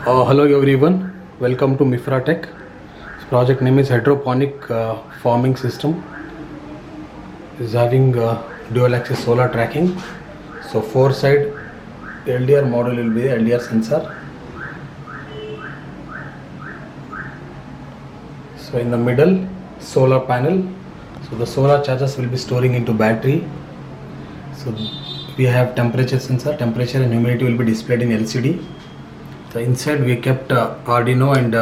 Hello everyone, welcome to Mifratech. Project name is Hydroponic Farming System. Is having dual axis solar tracking. So 4-side LDR module will be the LDR sensor. So in the middle solar panel. So the solar charges will be storing into battery. So we have temperature sensor, temperature and humidity will be displayed in LCD. So inside we kept Arduino and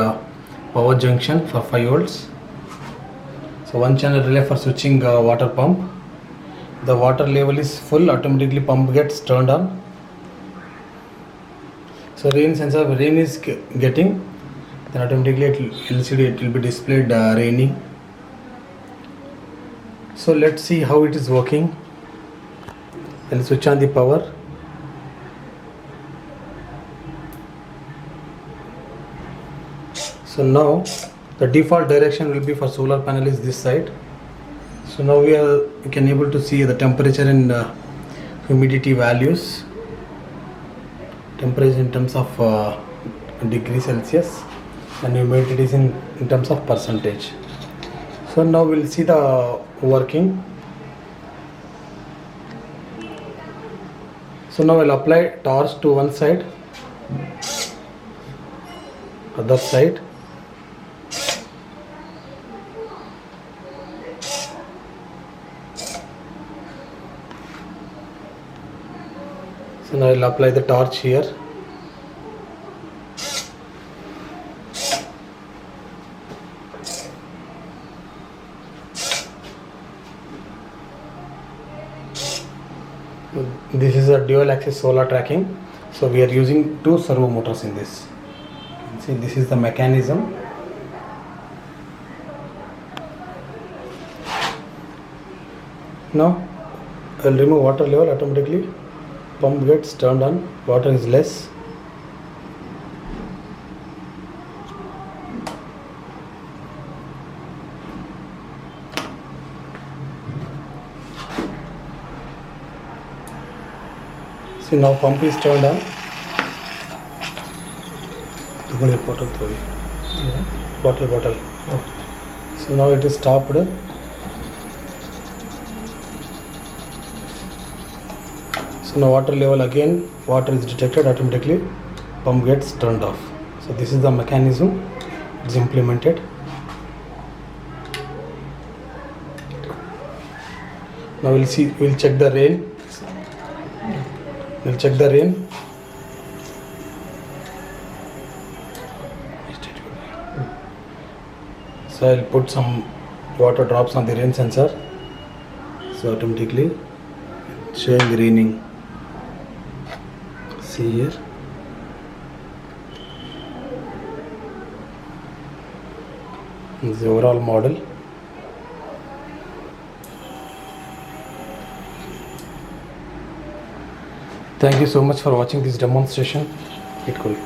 power junction for 5 volts. So one channel relay for switching water pump. The water level is full, automatically pump gets turned on. So rain sensor, rain is getting, then automatically LCD it will be displayed raining. So let's see how it is working. I'll switch on the power. So now the default direction will be for solar panel is this side. So now we can able to see the temperature and humidity values. Temperature in terms of degrees Celsius and humidity is in terms of percentage. So now we'll see the working. So now I'll apply torch to one side, other side. So now I'll apply the torch here. This is a dual axis solar tracking. So we are using 2 servo motors in this. You can see this is the mechanism. Now I'll remove water level, automatically pump gets turned on, water is less. See now pump is turned on. Bottle. So now it is stopped. So now water level again, water is detected, automatically pump gets turned off. So this is the mechanism, it's implemented. Now we'll check the rain. We'll check the rain. So I'll put some water drops on the rain sensor. So automatically showing raining. See here. This is the overall model. Thank you so much for watching this demonstration. It cool.